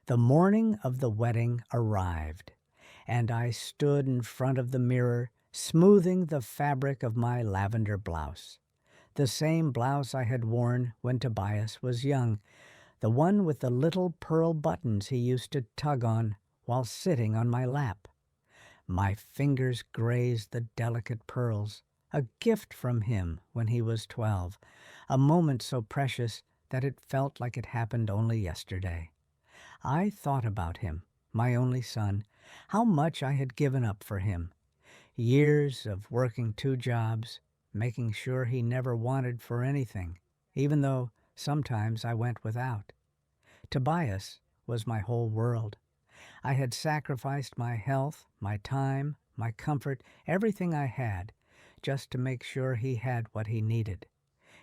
The morning of the wedding arrived, and I stood in front of the mirror, smoothing the fabric of my lavender blouse. The same blouse I had worn when Tobias was young, the one with the little pearl buttons he used to tug on while sitting on my lap. My fingers grazed the delicate pearls, a gift from him when he was 12, a moment so precious that it felt like it happened only yesterday. I thought about him, my only son, how much I had given up for him. Years of working 2 jobs, making sure he never wanted for anything, even though sometimes I went without. Tobias was my whole world. I had sacrificed my health, my time, my comfort, everything I had, just to make sure he had what he needed.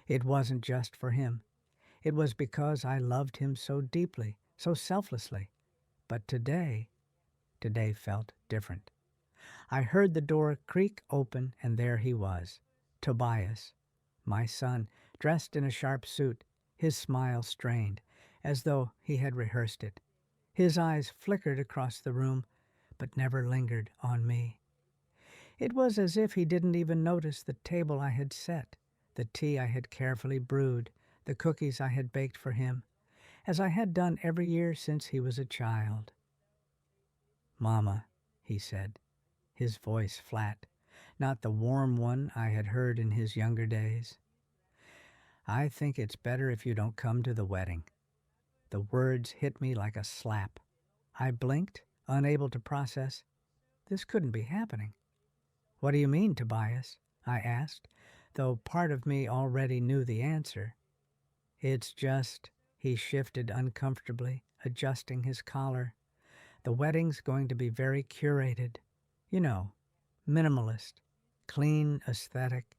It wasn't just for him. It was because I loved him so deeply, so selflessly. But today felt different. I heard the door creak open, and there he was, Tobias, my son, dressed in a sharp suit, his smile strained, as though he had rehearsed it. His eyes flickered across the room, but never lingered on me. It was as if he didn't even notice the table I had set, the tea I had carefully brewed, the cookies I had baked for him, as I had done every year since he was a child. "Mama," he said, his voice flat, not the warm one I had heard in his younger days. "I think it's better if you don't come to the wedding." The words hit me like a slap. I blinked, unable to process. This couldn't be happening. "What do you mean, Tobias?" I asked, though part of me already knew the answer. "It's just," he shifted uncomfortably, adjusting his collar. "The wedding's going to be very curated. You know, minimalist, clean aesthetic."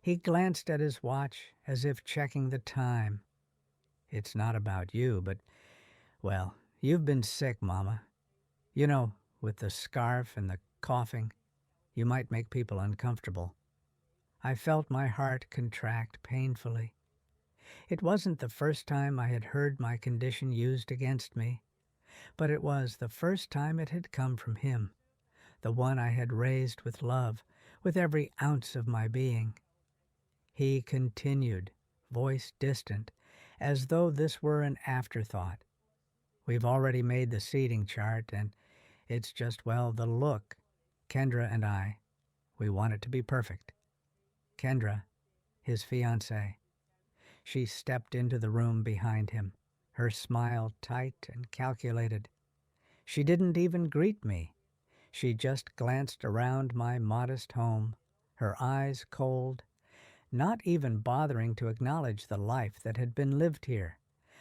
He glanced at his watch as if checking the time. "It's not about you, but, well, you've been sick, Mama. You know, with the scarf and the coughing, you might make people uncomfortable." I felt my heart contract painfully. It wasn't the first time I had heard my condition used against me, but it was the first time it had come from him, the one I had raised with love, with every ounce of my being. He continued, voice distant, as though this were an afterthought. "We've already made the seating chart, and it's just, well, the look. Kendra and I, we want it to be perfect." Kendra, his fiancée. She stepped into the room behind him, her smile tight and calculated. She didn't even greet me. She just glanced around my modest home, her eyes cold, not even bothering to acknowledge the life that had been lived here,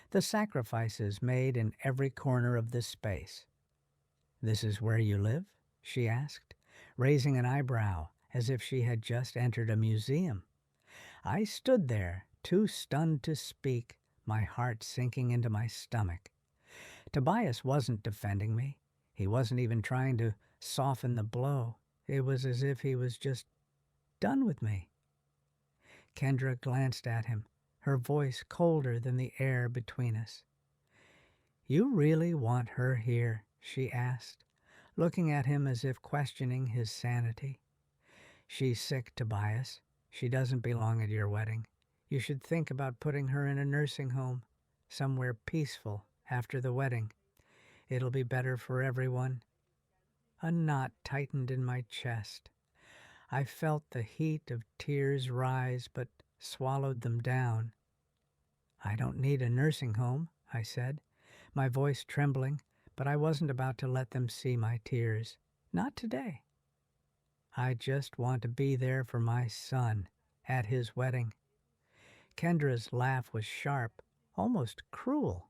the sacrifices made in every corner of this space. "This is where you live?" she asked, raising an eyebrow as if she had just entered a museum. I stood there, too stunned to speak, my heart sinking into my stomach. Tobias wasn't defending me. He wasn't even trying to soften the blow. It was as if he was just done with me. Kendra glanced at him, her voice colder than the air between us. "You really want her here?" she asked, looking at him as if questioning his sanity. "She's sick, Tobias. She doesn't belong at your wedding. You should think about putting her in a nursing home, somewhere peaceful after the wedding. It'll be better for everyone." A knot tightened in my chest. I felt the heat of tears rise, but swallowed them down. "I don't need a nursing home," I said, my voice trembling, but I wasn't about to let them see my tears. Not today. "I just want to be there for my son at his wedding." Kendra's laugh was sharp, almost cruel.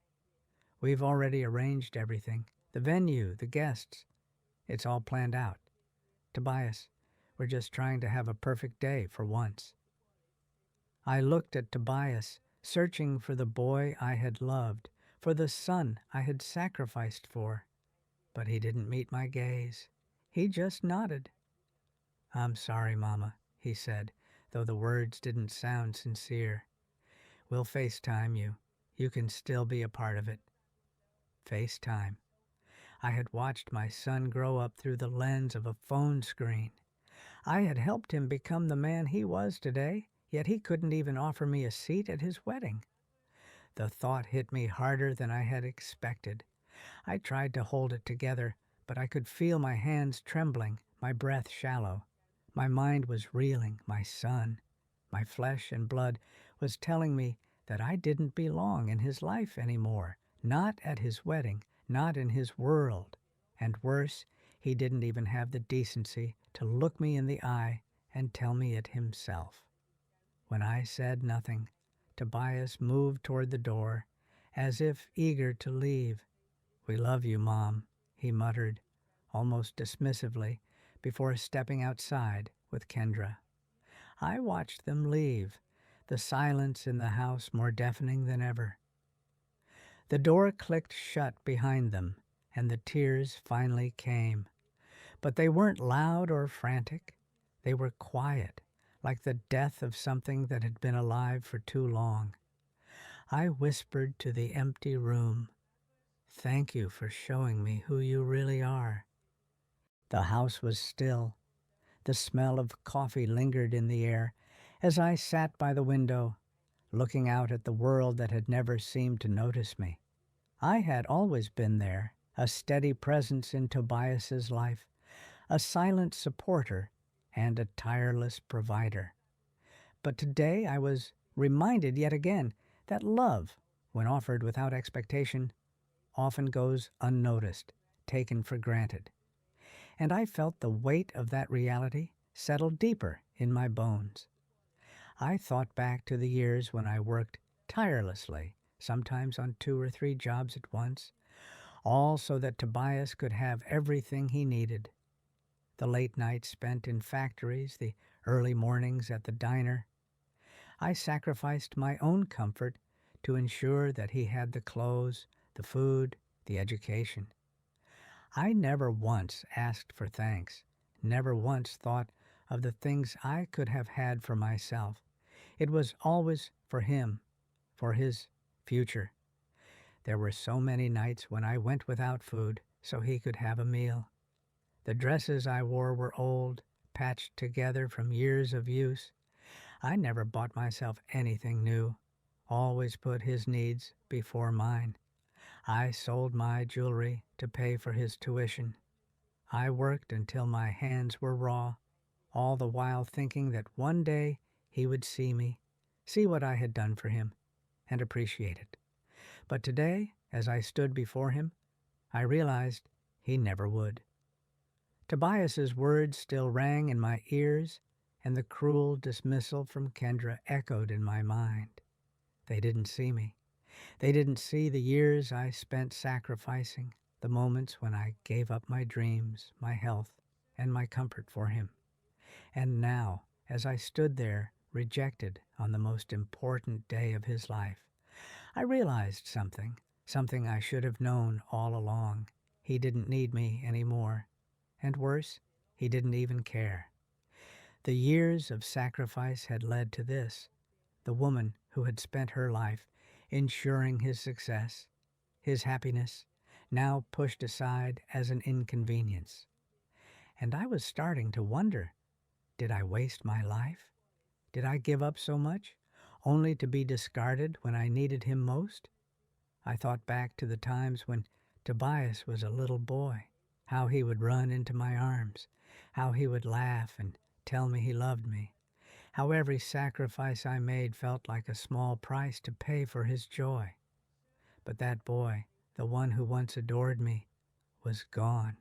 "We've already arranged everything. The venue, the guests. It's all planned out. Tobias, we're just trying to have a perfect day for once." I looked at Tobias, searching for the boy I had loved, for the son I had sacrificed for. But he didn't meet my gaze. He just nodded. "I'm sorry, Mama," he said, though the words didn't sound sincere. "We'll FaceTime you. You can still be a part of it." FaceTime. I had watched my son grow up through the lens of a phone screen. I had helped him become the man he was today, yet he couldn't even offer me a seat at his wedding. The thought hit me harder than I had expected. I tried to hold it together, but I could feel my hands trembling, my breath shallow. My mind was reeling, my son. My flesh and blood was telling me that I didn't belong in his life anymore, not at his wedding, not in his world. And worse, he didn't even have the decency to look me in the eye and tell me it himself. When I said nothing, Tobias moved toward the door, as if eager to leave. "We love you, Mom," he muttered, almost dismissively, before stepping outside with Kendra. I watched them leave, the silence in the house more deafening than ever. The door clicked shut behind them, and the tears finally came. But they weren't loud or frantic. They were quiet, like the death of something that had been alive for too long. I whispered to the empty room, "Thank you for showing me who you really are." The house was still. The smell of coffee lingered in the air as I sat by the window, looking out at the world that had never seemed to notice me. I had always been there, a steady presence in Tobias's life, a silent supporter and a tireless provider. But today I was reminded yet again that love, when offered without expectation, often goes unnoticed, taken for granted. And I felt the weight of that reality settle deeper in my bones. I thought back to the years when I worked tirelessly, sometimes on 2 or 3 jobs at once, all so that Tobias could have everything he needed. The late nights spent in factories, the early mornings at the diner. I sacrificed my own comfort to ensure that he had the clothes, the food, the education. I never once asked for thanks, never once thought of the things I could have had for myself. It was always for him, for his future. There were so many nights when I went without food so he could have a meal. The dresses I wore were old, patched together from years of use. I never bought myself anything new, always put his needs before mine. I sold my jewelry to pay for his tuition. I worked until my hands were raw, all the while thinking that one day he would see me, see what I had done for him, and appreciate it. But today, as I stood before him, I realized he never would. Tobias's words still rang in my ears, and the cruel dismissal from Kendra echoed in my mind. They didn't see me. They didn't see the years I spent sacrificing, the moments when I gave up my dreams, my health, and my comfort for him. And now, as I stood there, rejected on the most important day of his life, I realized something I should have known all along. He didn't need me anymore. And worse, he didn't even care. The years of sacrifice had led to this, the woman who had spent her life ensuring his success, his happiness, now pushed aside as an inconvenience. And I was starting to wonder, did I waste my life? Did I give up so much, only to be discarded when I needed him most? I thought back to the times when Tobias was a little boy, how he would run into my arms, how he would laugh and tell me he loved me, how every sacrifice I made felt like a small price to pay for his joy. But that boy, the one who once adored me, was gone.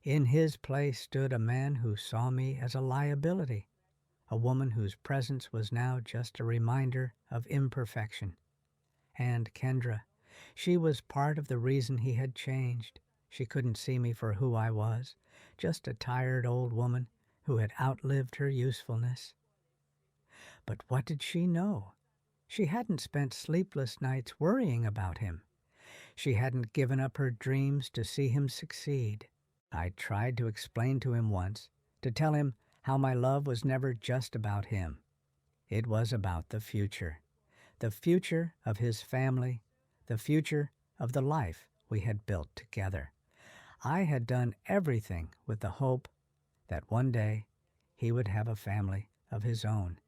In his place stood a man who saw me as a liability, a woman whose presence was now just a reminder of imperfection. And Kendra, she was part of the reason he had changed. She couldn't see me for who I was, just a tired old woman who had outlived her usefulness. But what did she know? She hadn't spent sleepless nights worrying about him. She hadn't given up her dreams to see him succeed. I tried to explain to him once, to tell him how my love was never just about him. It was about the future of his family, the future of the life we had built together. I had done everything with the hope that one day he would have a family of his own,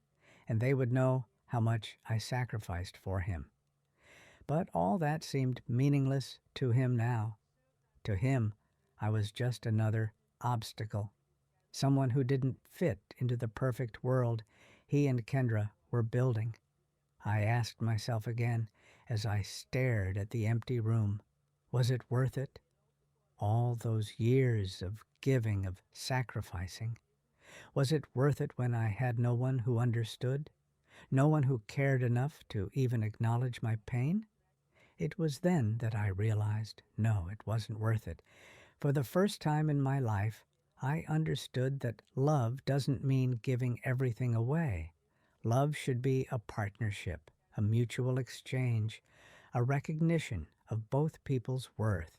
and they would know how much I sacrificed for him. But all that seemed meaningless to him now. To him, I was just another obstacle, someone who didn't fit into the perfect world he and Kendra were building. I asked myself again as I stared at the empty room, was it worth it? All those years of giving, of sacrificing. Was it worth it when I had no one who understood? No one who cared enough to even acknowledge my pain? It was then that I realized, no, it wasn't worth it. For the first time in my life, I understood that love doesn't mean giving everything away. Love should be a partnership, a mutual exchange, a recognition of both people's worth.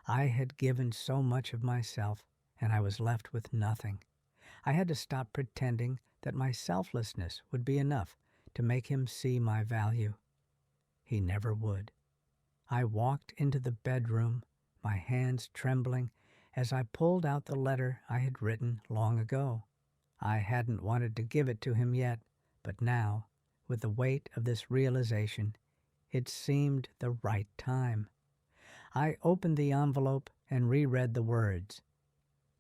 I had given so much of myself, and I was left with nothing. I had to stop pretending that my selflessness would be enough to make him see my value. He never would. I walked into the bedroom, my hands trembling, as I pulled out the letter I had written long ago. I hadn't wanted to give it to him yet, but now, with the weight of this realization, it seemed the right time. I opened the envelope and reread the words.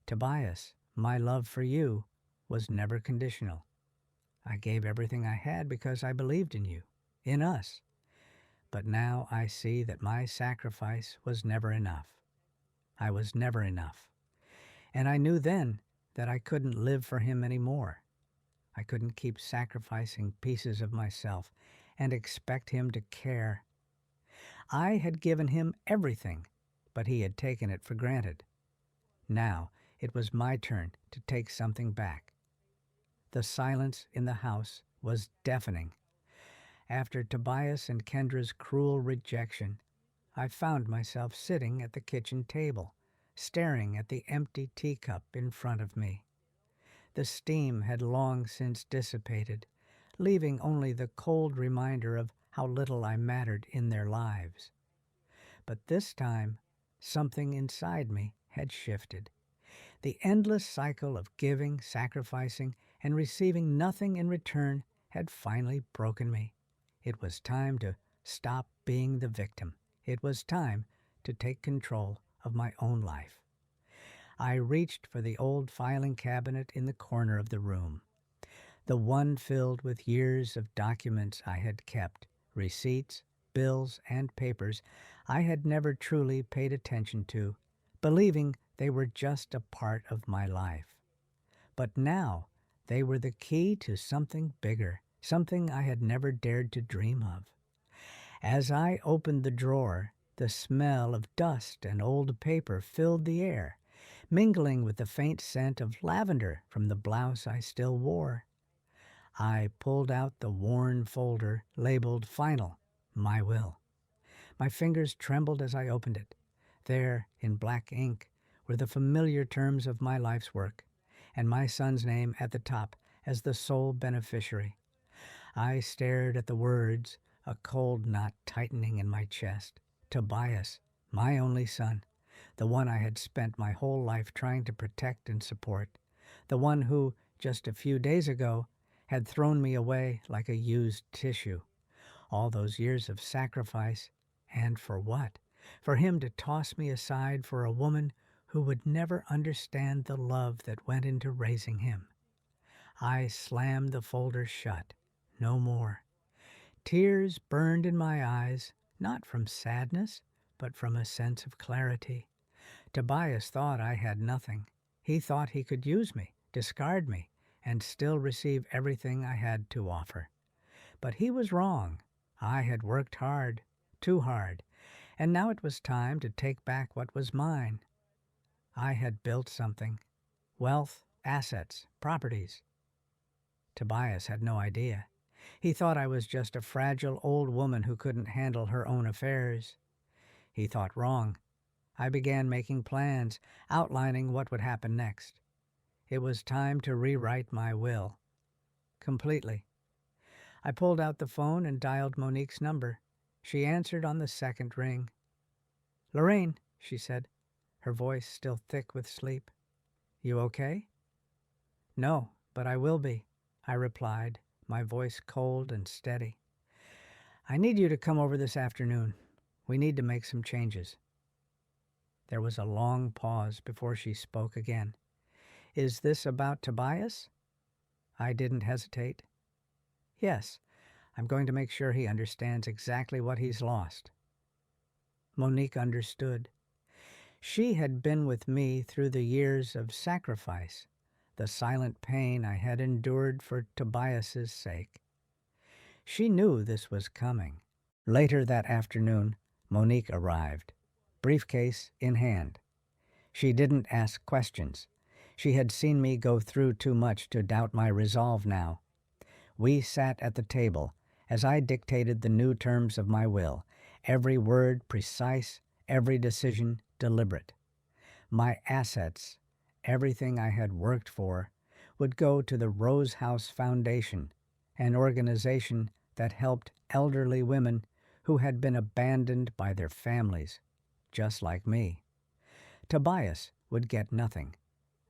Tobias, my love for you was never conditional. I gave everything I had because I believed in you, in us. But now I see that my sacrifice was never enough. I was never enough. And I knew then that I couldn't live for him anymore. I couldn't keep sacrificing pieces of myself and expect him to care. I had given him everything, but he had taken it for granted. Now it was my turn to take something back. The silence in the house was deafening. After Tobias and Kendra's cruel rejection, I found myself sitting at the kitchen table, staring at the empty teacup in front of me. The steam had long since dissipated, leaving only the cold reminder of how little I mattered in their lives. But this time, something inside me had shifted. The endless cycle of giving, sacrificing, and receiving nothing in return had finally broken me. It was time to stop being the victim. It was time to take control of my own life. I reached for the old filing cabinet in the corner of the room, the one filled with years of documents I had kept, receipts, bills, and papers I had never truly paid attention to, believing they were just a part of my life. But now they were the key to something bigger, something I had never dared to dream of. As I opened the drawer, the smell of dust and old paper filled the air, mingling with the faint scent of lavender from the blouse I still wore. I pulled out the worn folder labeled Final, My Will. My fingers trembled as I opened it. There, in black ink, were the familiar terms of my life's work, and my son's name at the top as the sole beneficiary. I stared at the words, a cold knot tightening in my chest. Tobias, my only son, the one I had spent my whole life trying to protect and support, the one who, just a few days ago, had thrown me away like a used tissue. All those years of sacrifice, and for what? For him to toss me aside for a woman who would never understand the love that went into raising him. I slammed the folder shut. No more. Tears burned in my eyes, not from sadness, but from a sense of clarity. Tobias thought I had nothing. He thought he could use me, discard me, and still receive everything I had to offer. But he was wrong. I had worked hard, too hard, and now it was time to take back what was mine. I had built something. Wealth, assets, properties. Tobias had no idea. He thought I was just a fragile old woman who couldn't handle her own affairs. He thought wrong. I began making plans, outlining what would happen next. It was time to rewrite my will. Completely. I pulled out the phone and dialed Monique's number. She answered on the second ring. "Lorraine," she said, her voice still thick with sleep. "You okay?" "No, but I will be," I replied, my voice cold and steady. "I need you to come over this afternoon. We need to make some changes." There was a long pause before she spoke again. "Is this about Tobias?" I didn't hesitate. "Yes, I'm going to make sure he understands exactly what he's lost." Monique understood. She had been with me through the years of sacrifice, the silent pain I had endured for Tobias's sake. She knew this was coming. Later that afternoon, Monique arrived, briefcase in hand. She didn't ask questions. She had seen me go through too much to doubt my resolve now. We sat at the table as I dictated the new terms of my will, every word precise, every decision deliberate. My assets, everything I had worked for, would go to the Rose House Foundation, an organization that helped elderly women who had been abandoned by their families, just like me. Tobias would get nothing,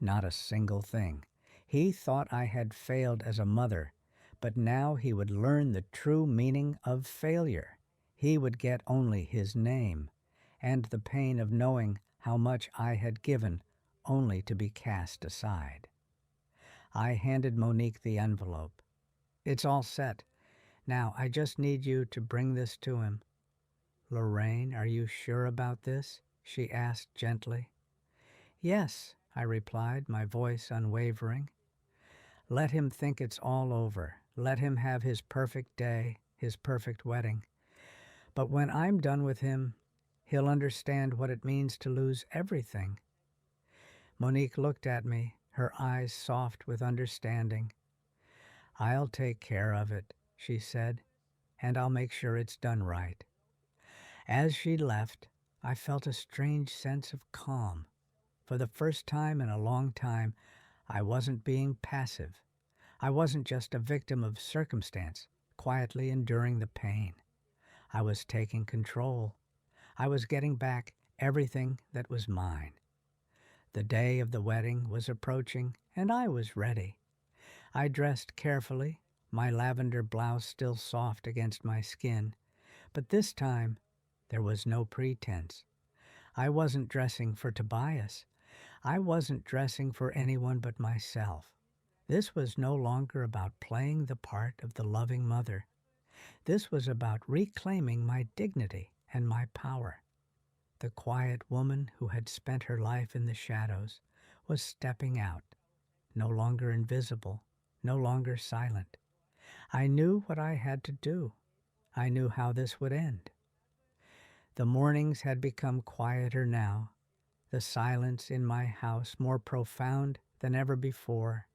not a single thing. He thought I had failed as a mother, but now he would learn the true meaning of failure. He would get only his name, and the pain of knowing how much I had given only to be cast aside. I handed Monique the envelope. "It's all set. Now I just need you to bring this to him." "Lorraine, are you sure about this?" she asked gently. "Yes," I replied, my voice unwavering. "Let him think it's all over. Let him have his perfect day, his perfect wedding. But when I'm done with him, he'll understand what it means to lose everything." Monique looked at me, her eyes soft with understanding. "I'll take care of it," she said, "and I'll make sure it's done right." As she left, I felt a strange sense of calm. For the first time in a long time, I wasn't being passive. I wasn't just a victim of circumstance, quietly enduring the pain. I was taking control. I was getting back everything that was mine. The day of the wedding was approaching, and I was ready. I dressed carefully, my lavender blouse still soft against my skin, but this time there was no pretense. I wasn't dressing for Tobias. I wasn't dressing for anyone but myself. This was no longer about playing the part of the loving mother. This was about reclaiming my dignity and my power. The quiet woman who had spent her life in the shadows was stepping out, no longer invisible, no longer silent. I knew what I had to do. I knew how this would end. The mornings had become quieter now, the silence in my house more profound than ever before.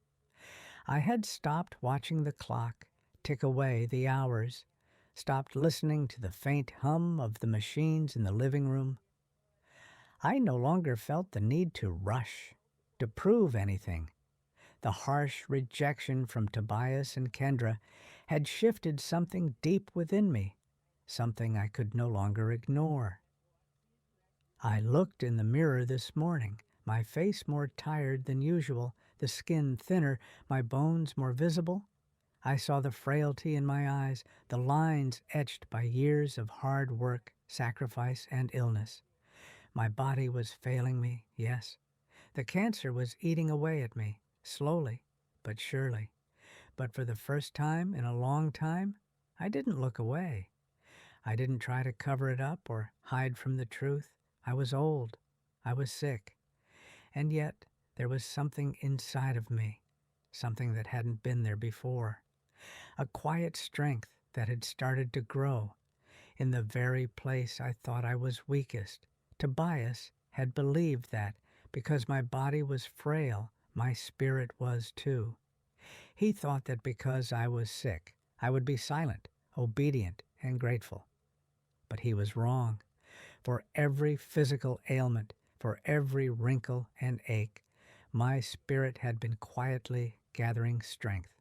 I had stopped watching the clock tick away the hours, stopped listening to the faint hum of the machines in the living room. I no longer felt the need to rush, to prove anything. The harsh rejection from Tobias and Kendra had shifted something deep within me, something I could no longer ignore. I looked in the mirror this morning, my face more tired than usual, the skin thinner, my bones more visible. I saw the frailty in my eyes, the lines etched by years of hard work, sacrifice, and illness. My body was failing me, yes. The cancer was eating away at me, slowly but surely. But for the first time in a long time, I didn't look away. I didn't try to cover it up or hide from the truth. I was old. I was sick. And yet there was something inside of me, something that hadn't been there before. A quiet strength that had started to grow in the very place I thought I was weakest. Tobias had believed that because my body was frail, my spirit was too. He thought that because I was sick, I would be silent, obedient, and grateful. But he was wrong. For every physical ailment, for every wrinkle and ache, my spirit had been quietly gathering strength.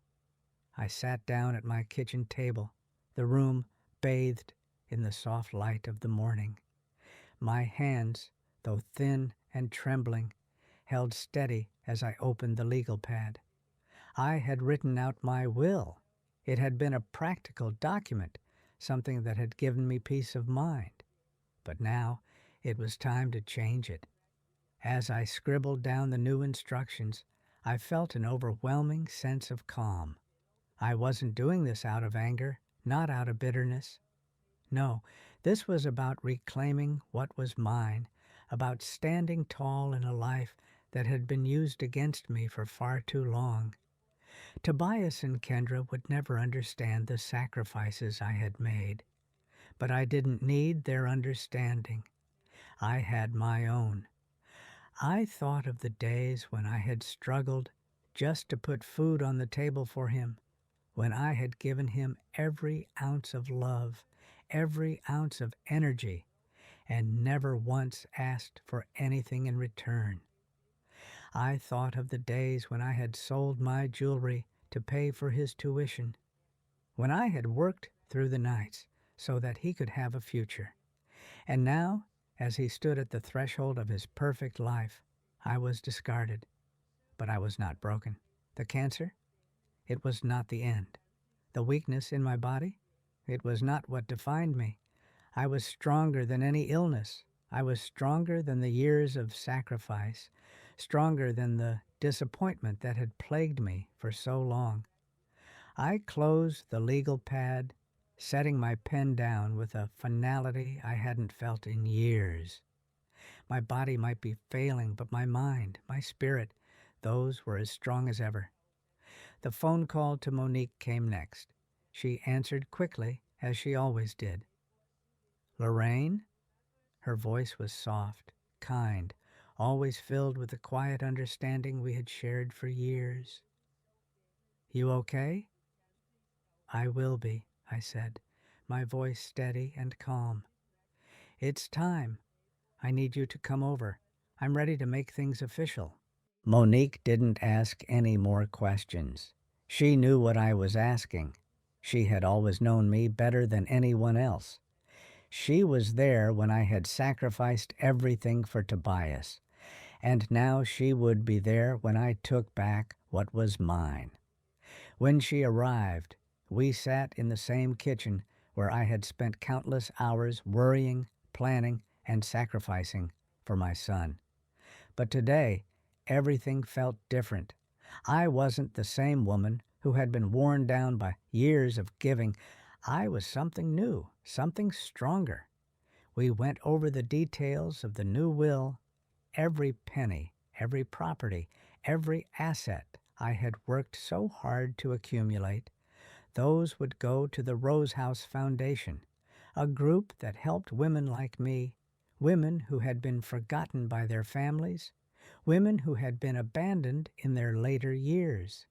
I sat down at my kitchen table, the room bathed in the soft light of the morning. My hands, though thin and trembling, held steady as I opened the legal pad. I had written out my will. It had been a practical document, something that had given me peace of mind. But now it was time to change it. As I scribbled down the new instructions, I felt an overwhelming sense of calm. I wasn't doing this out of anger, not out of bitterness. No, this was about reclaiming what was mine, about standing tall in a life that had been used against me for far too long. Tobias and Kendra would never understand the sacrifices I had made, but I didn't need their understanding. I had my own. I thought of the days when I had struggled just to put food on the table for him, when I had given him every ounce of love, every ounce of energy, and never once asked for anything in return. I thought of the days when I had sold my jewelry to pay for his tuition, when I had worked through the nights so that he could have a future. And now, as he stood at the threshold of his perfect life, I was discarded. But I was not broken. The cancer? It was not the end. The weakness in my body? It was not what defined me. I was stronger than any illness. I was stronger than the years of sacrifice, stronger than the disappointment that had plagued me for so long. I closed the legal pad, setting my pen down with a finality I hadn't felt in years. My body might be failing, but my mind, my spirit, those were as strong as ever. The phone call to Monique came next. She answered quickly, as she always did. "Lorraine?" Her voice was soft, kind, always filled with the quiet understanding we had shared for years. "You okay?" "I will be," I said, my voice steady and calm. "It's time. I need you to come over. I'm ready to make things official." Monique didn't ask any more questions. She knew what I was asking. She had always known me better than anyone else. She was there when I had sacrificed everything for Tobias, and now she would be there when I took back what was mine. When she arrived, we sat in the same kitchen where I had spent countless hours worrying, planning, and sacrificing for my son. But today, everything felt different. I wasn't the same woman who had been worn down by years of giving. I was something new, something stronger. We went over the details of the new will, every penny, every property, every asset I had worked so hard to accumulate. Those would go to the Rose House Foundation, a group that helped women like me, women who had been forgotten by their families, women who had been abandoned in their later years.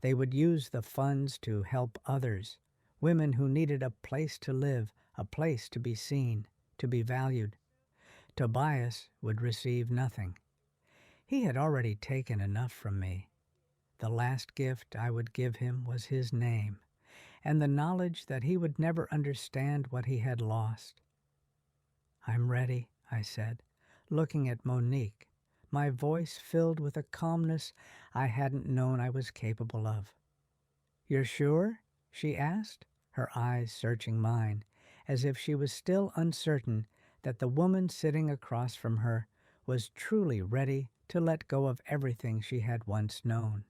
They would use the funds to help others, women who needed a place to live, a place to be seen, to be valued. Tobias would receive nothing. He had already taken enough from me. The last gift I would give him was his name, and the knowledge that he would never understand what he had lost. "I'm ready," I said, looking at Monique, my voice filled with a calmness I hadn't known I was capable of. "You're sure?" she asked, her eyes searching mine, as if she was still uncertain that the woman sitting across from her was truly ready to let go of everything she had once known.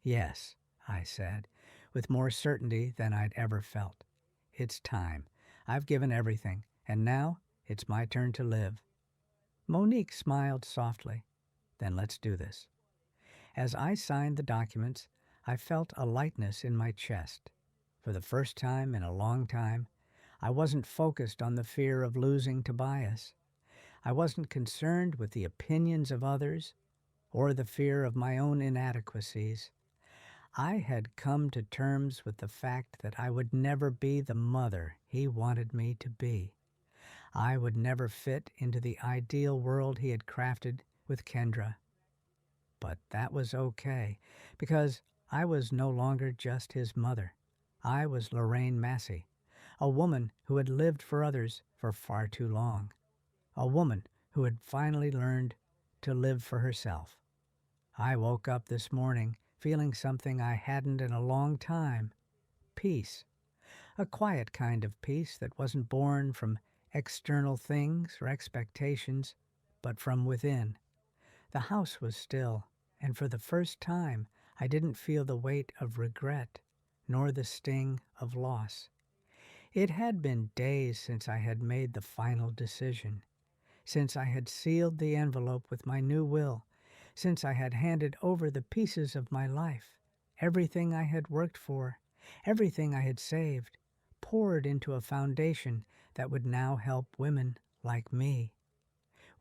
"Yes," I said, with more certainty than I'd ever felt. "It's time. I've given everything, and now it's my turn to live." Monique smiled softly. "Then let's do this." As I signed the documents, I felt a lightness in my chest. For the first time in a long time, I wasn't focused on the fear of losing Tobias. I wasn't concerned with the opinions of others or the fear of my own inadequacies. I had come to terms with the fact that I would never be the mother he wanted me to be. I would never fit into the ideal world he had crafted with Kendra. But that was okay, because I was no longer just his mother. I was Lorraine Massey, a woman who had lived for others for far too long. a woman who had finally learned to live for herself. I woke up this morning feeling something I hadn't in a long time: peace. A quiet kind of peace that wasn't born from external things or expectations, but from within. The house was still, and for the first time I didn't feel the weight of regret, nor the sting of loss. It had been days since I had made the final decision, since I had sealed the envelope with my new will, since I had handed over the pieces of my life, everything I had worked for, everything I had saved, poured into a foundation that would now help women like me,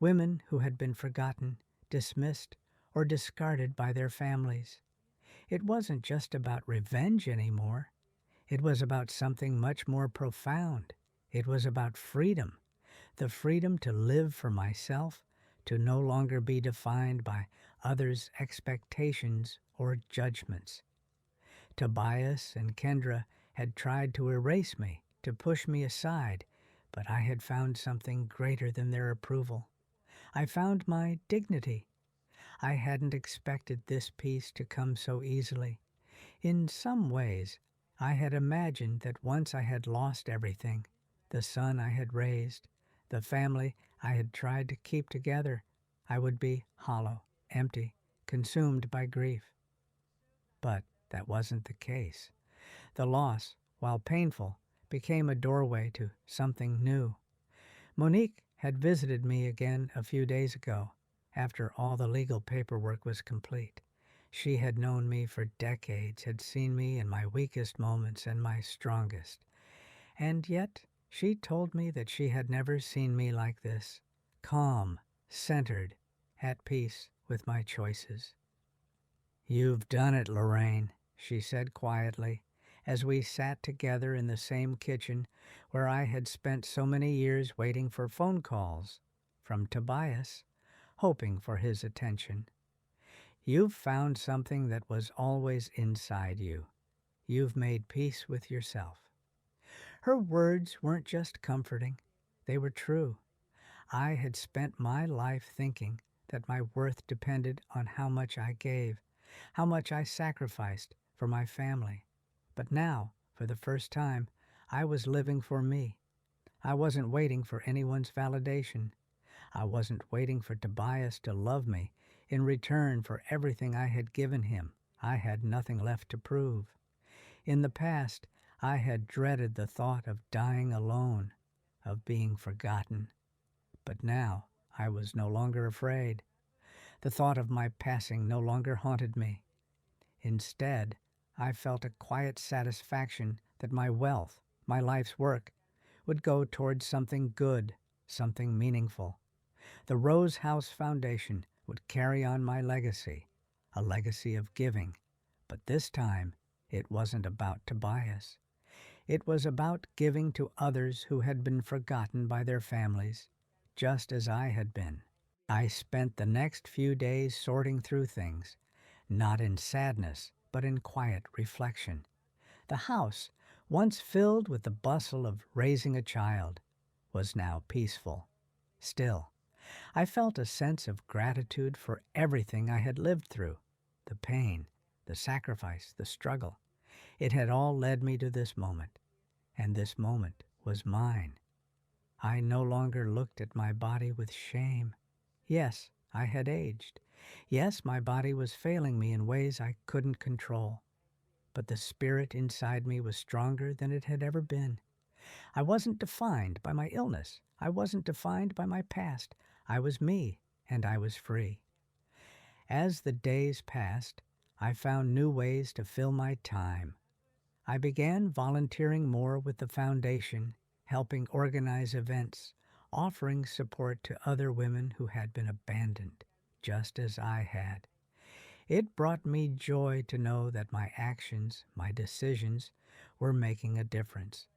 women who had been forgotten, dismissed, or discarded by their families. It wasn't just about revenge anymore. It was about something much more profound. It was about freedom, the freedom to live for myself, to no longer be defined by others' expectations or judgments. Tobias and Kendra had tried to erase me, to push me aside, but I had found something greater than their approval. I found my dignity. I hadn't expected this peace to come so easily. In some ways, I had imagined that once I had lost everything, the son I had raised, the family I had tried to keep together, I would be hollow, empty, consumed by grief. But that wasn't the case. The loss, while painful, became a doorway to something new. Monique had visited me again a few days ago, after all the legal paperwork was complete. She had known me for decades, had seen me in my weakest moments and my strongest. And yet she told me that she had never seen me like this, calm, centered, at peace with my choices. "You've done it, Lorraine," she said quietly, as we sat together in the same kitchen where I had spent so many years waiting for phone calls from Tobias, hoping for his attention. "You've found something that was always inside you. You've made peace with yourself." Her words weren't just comforting, they were true. I had spent my life thinking that my worth depended on how much I gave, how much I sacrificed for my family. But now, for the first time, I was living for me. I wasn't waiting for anyone's validation. I wasn't waiting for Tobias to love me in return for everything I had given him. I had nothing left to prove. In the past, I had dreaded the thought of dying alone, of being forgotten. But now I was no longer afraid. The thought of my passing no longer haunted me. Instead, I felt a quiet satisfaction that my wealth, my life's work, would go towards something good, something meaningful. The Rose House Foundation would carry on my legacy, a legacy of giving. But this time, it wasn't about Tobias. It was about giving to others who had been forgotten by their families, just as I had been. I spent the next few days sorting through things, not in sadness, but in quiet reflection. The house, once filled with the bustle of raising a child, was now peaceful. Still, I felt a sense of gratitude for everything I had lived through, the pain, the sacrifice, the struggle. It had all led me to this moment, and this moment was mine. I no longer looked at my body with shame. Yes, I had aged. Yes, my body was failing me in ways I couldn't control. But the spirit inside me was stronger than it had ever been. I wasn't defined by my illness. I wasn't defined by my past. I was me, and I was free. As the days passed, I found new ways to fill my time. I began volunteering more with the foundation, helping organize events, offering support to other women who had been abandoned, just as I had. It brought me joy to know that my actions, my decisions, were making a difference.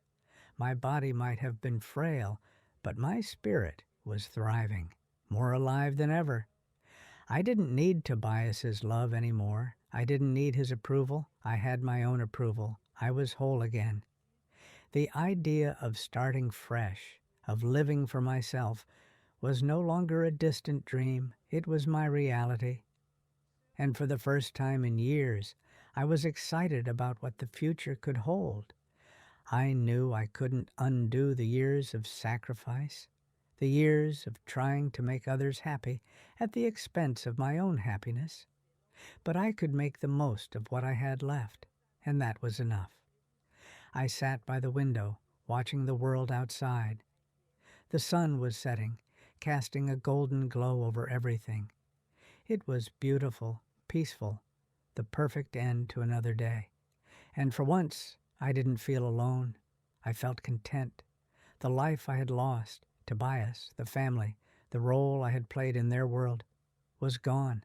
My body might have been frail, but my spirit was thriving, more alive than ever. I didn't need Tobias's love anymore. I didn't need his approval. I had my own approval. I was whole again. The idea of starting fresh, of living for myself, was no longer a distant dream, it was my reality. And for the first time in years, I was excited about what the future could hold. I knew I couldn't undo the years of sacrifice, the years of trying to make others happy at the expense of my own happiness. But I could make the most of what I had left, and that was enough. I sat by the window, watching the world outside. The sun was setting, casting a golden glow over everything. It was beautiful, peaceful, the perfect end to another day. And for once, I didn't feel alone. I felt content. The life I had lost, Tobias, the family, the role I had played in their world, was gone.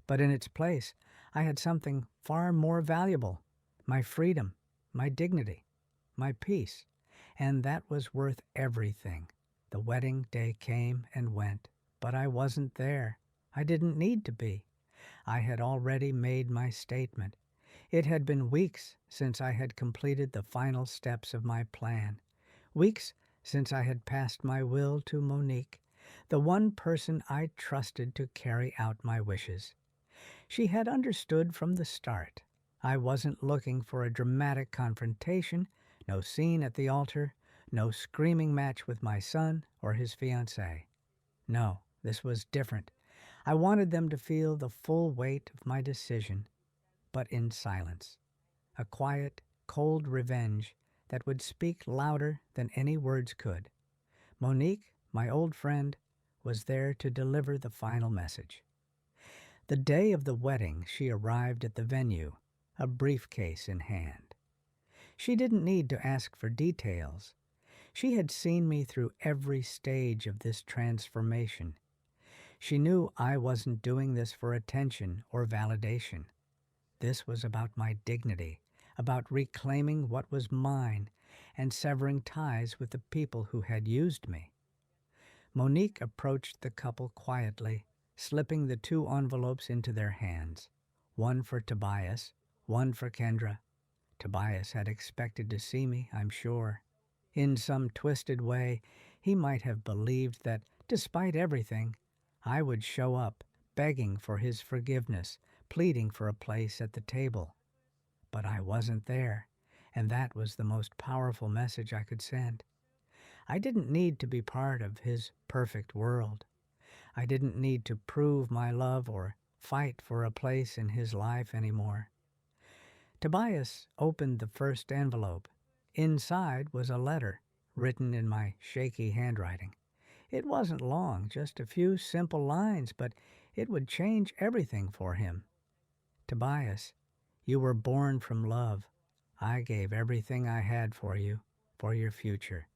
But in its place, I had something far more valuable, my freedom, my dignity, my peace, and that was worth everything. The wedding day came and went, but I wasn't there. I didn't need to be. I had already made my statement. It had been weeks since I had completed the final steps of my plan, weeks since I had passed my will to Monique, the one person I trusted to carry out my wishes. She had understood from the start. I wasn't looking for a dramatic confrontation, no scene at the altar, no screaming match with my son or his fiancée. No, this was different. I wanted them to feel the full weight of my decision, but in silence. A quiet, cold revenge that would speak louder than any words could. Monique, my old friend, was there to deliver the final message. The day of the wedding, she arrived at the venue, a briefcase in hand. She didn't need to ask for details. She had seen me through every stage of this transformation. She knew I wasn't doing this for attention or validation. This was about my dignity, about reclaiming what was mine and severing ties with the people who had used me. Monique approached the couple quietly, slipping the 2 envelopes into their hands, one for Tobias, one for Kendra. Tobias had expected to see me, I'm sure. In some twisted way, he might have believed that, despite everything, I would show up, begging for his forgiveness, pleading for a place at the table. But I wasn't there, and that was the most powerful message I could send. I didn't need to be part of his perfect world. I didn't need to prove my love or fight for a place in his life anymore. Tobias opened the first envelope. Inside was a letter, written in my shaky handwriting. It wasn't long, just a few simple lines, but it would change everything for him. Tobias, you were born from love. I gave everything I had for you, for your future.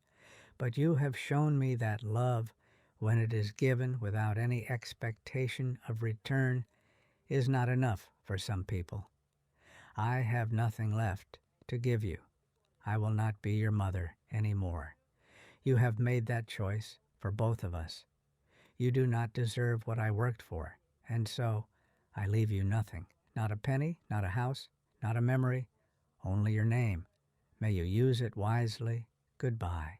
But you have shown me that love, when it is given without any expectation of return, is not enough for some people. I have nothing left to give you. I will not be your mother anymore. You have made that choice for both of us. You do not deserve what I worked for, and so I leave you nothing. Not a penny, not a house, not a memory, only your name. May you use it wisely. Goodbye.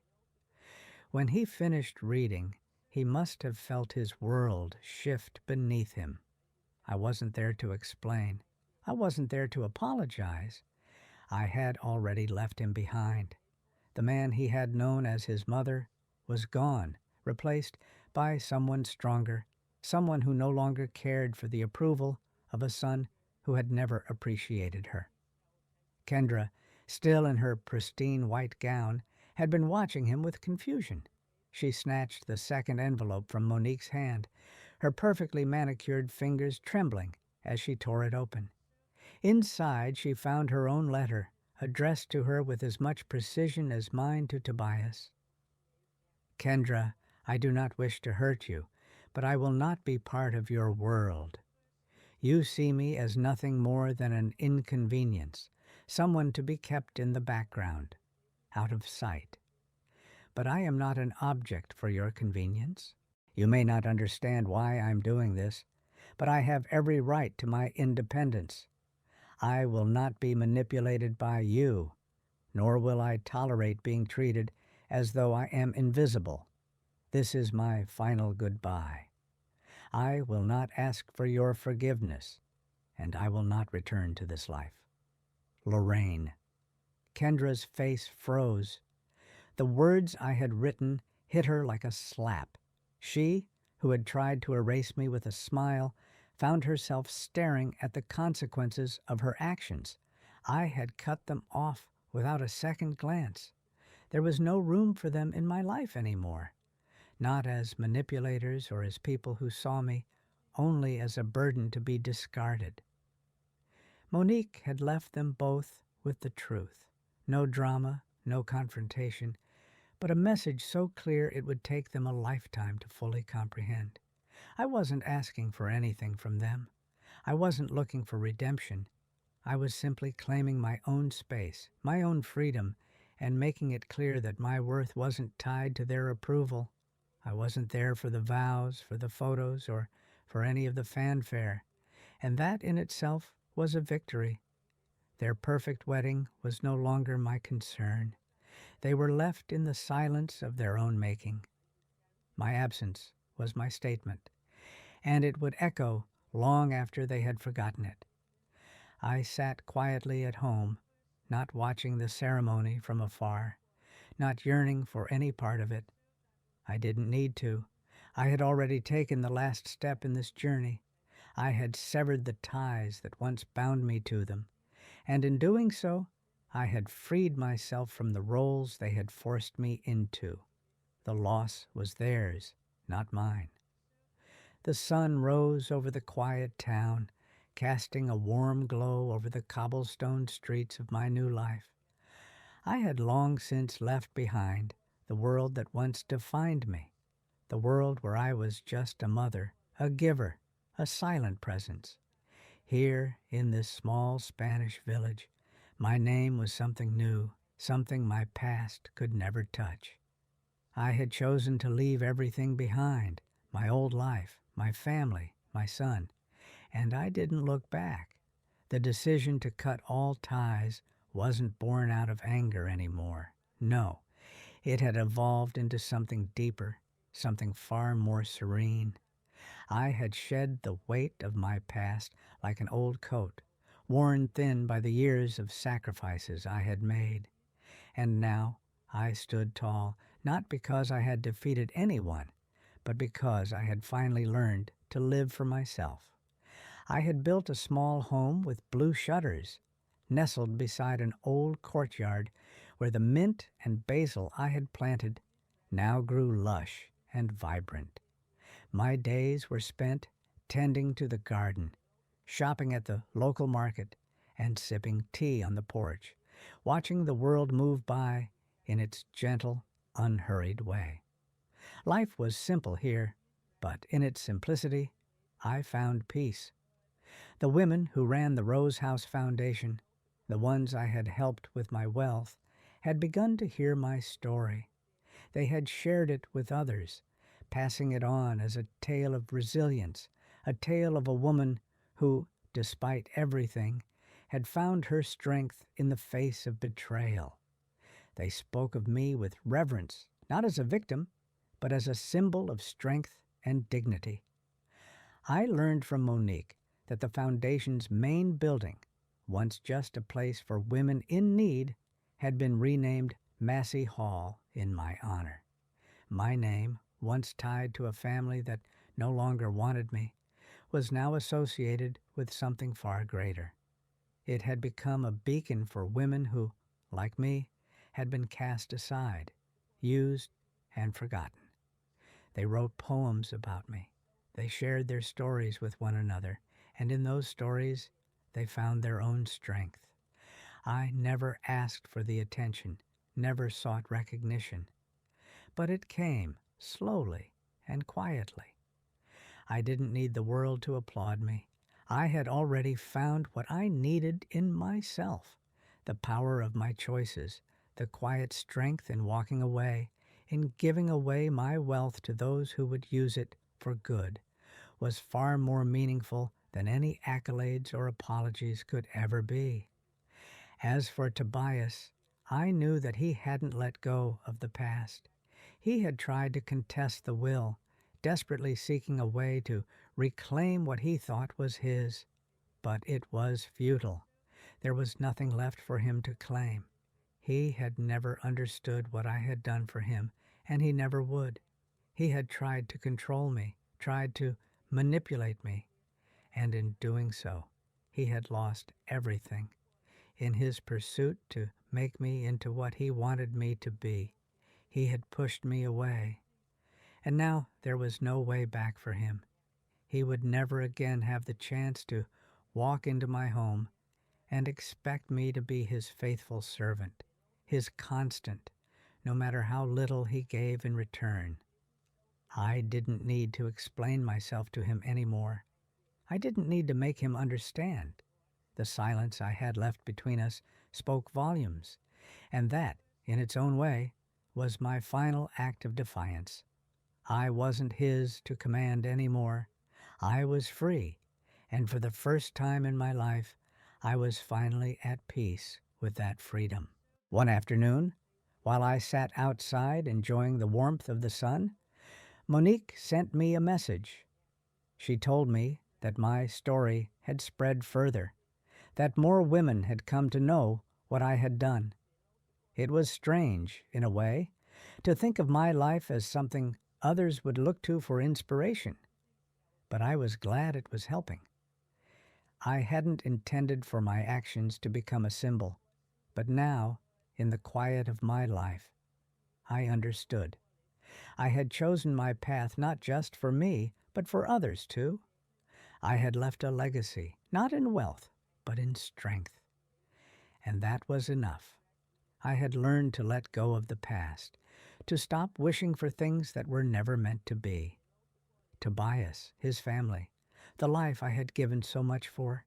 When he finished reading, he must have felt his world shift beneath him. I wasn't there to explain. I wasn't there to apologize. I had already left him behind. The man he had known as his mother was gone, replaced by someone stronger, someone who no longer cared for the approval of a son who had never appreciated her. Kendra, still in her pristine white gown, had been watching him with confusion. She snatched the second envelope from Monique's hand, her perfectly manicured fingers trembling as she tore it open. Inside she found her own letter, addressed to her with as much precision as mine to Tobias. Kendra, I do not wish to hurt you, but I will not be part of your world. You see me as nothing more than an inconvenience, someone to be kept in the background, out of sight. But I am not an object for your convenience. You may not understand why I'm doing this, but I have every right to my independence. I will not be manipulated by you, nor will I tolerate being treated as though I am invisible. This is my final goodbye. I will not ask for your forgiveness, and I will not return to this life. Lorraine. Kendra's face froze. The words I had written hit her like a slap. She, who had tried to erase me with a smile, found herself staring at the consequences of her actions. I had cut them off without a second glance. There was no room for them in my life anymore, not as manipulators or as people who saw me only as a burden to be discarded. Monique had left them both with the truth. No drama, no confrontation, but a message so clear it would take them a lifetime to fully comprehend. I wasn't asking for anything from them. I wasn't looking for redemption. I was simply claiming my own space, my own freedom, and making it clear that my worth wasn't tied to their approval. I wasn't there for the vows, for the photos, or for any of the fanfare, and that in itself was a victory. Their perfect wedding was no longer my concern. They were left in the silence of their own making. My absence was my statement, and it would echo long after they had forgotten it. I sat quietly at home, not watching the ceremony from afar, not yearning for any part of it. I didn't need to. I had already taken the last step in this journey. I had severed the ties that once bound me to them, and in doing so, I had freed myself from the roles they had forced me into. The loss was theirs, not mine. The sun rose over the quiet town, casting a warm glow over the cobblestone streets of my new life. I had long since left behind the world that once defined me, the world where I was just a mother, a giver, a silent presence. Here, in this small Spanish village, my name was something new, something my past could never touch. I had chosen to leave everything behind, my old life, my family, my son, and I didn't look back. The decision to cut all ties wasn't born out of anger anymore. No, it had evolved into something deeper, something far more serene. I had shed the weight of my past like an old coat, worn thin by the years of sacrifices I had made. And now I stood tall, not because I had defeated anyone, but because I had finally learned to live for myself. I had built a small home with blue shutters, nestled beside an old courtyard where the mint and basil I had planted now grew lush and vibrant. My days were spent tending to the garden, shopping at the local market, and sipping tea on the porch, watching the world move by in its gentle, unhurried way. Life was simple here, but in its simplicity, I found peace. The women who ran the Rose House Foundation, the ones I had helped with my wealth, had begun to hear my story. They had shared it with others, passing it on as a tale of resilience, a tale of a woman who, despite everything, had found her strength in the face of betrayal. They spoke of me with reverence, not as a victim, but as a symbol of strength and dignity. I learned from Monique that the Foundation's main building, once just a place for women in need, had been renamed Massey Hall in my honor. My name, once tied to a family that no longer wanted me, was now associated with something far greater. It had become a beacon for women who, like me, had been cast aside, used, and forgotten. They wrote poems about me. They shared their stories with one another, and in those stories, they found their own strength. I never asked for the attention, never sought recognition. But it came, slowly and quietly. I didn't need the world to applaud me. I had already found what I needed in myself, the power of my choices, the quiet strength in walking away, in giving away my wealth to those who would use it for good, was far more meaningful than any accolades or apologies could ever be. As for Tobias, I knew that he hadn't let go of the past. He had tried to contest the will, desperately seeking a way to reclaim what he thought was his. But it was futile. There was nothing left for him to claim. He had never understood what I had done for him, and he never would. He had tried to control me, tried to manipulate me, and in doing so, he had lost everything. In his pursuit to make me into what he wanted me to be, he had pushed me away. And now there was no way back for him. He would never again have the chance to walk into my home and expect me to be his faithful servant, his constant, no matter how little he gave in return. I didn't need to explain myself to him anymore. I didn't need to make him understand. The silence I had left between us spoke volumes, and that, in its own way, was my final act of defiance. I wasn't his to command anymore. I was free, and for the first time in my life, I was finally at peace with that freedom. One afternoon, while I sat outside enjoying the warmth of the sun, Monique sent me a message. She told me that my story had spread further, that more women had come to know what I had done. It was strange, in a way, to think of my life as something others would look to for inspiration, but I was glad it was helping. I hadn't intended for my actions to become a symbol, but now, in the quiet of my life, I understood. I had chosen my path not just for me, but for others too. I had left a legacy, not in wealth, but in strength. And that was enough. I had learned to let go of the past, to stop wishing for things that were never meant to be. Tobias, his family, the life I had given so much for,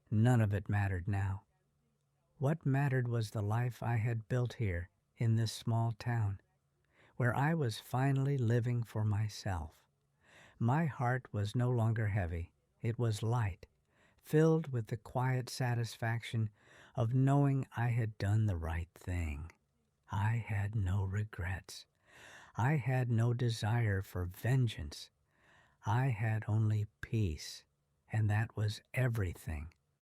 none of it mattered now. What mattered was the life I had built here in this small town, where I was finally living for myself. My heart was no longer heavy. It was light, filled with the quiet satisfaction of knowing I had done the right thing. I had no regrets. I had no desire for vengeance. I had only peace, and that was everything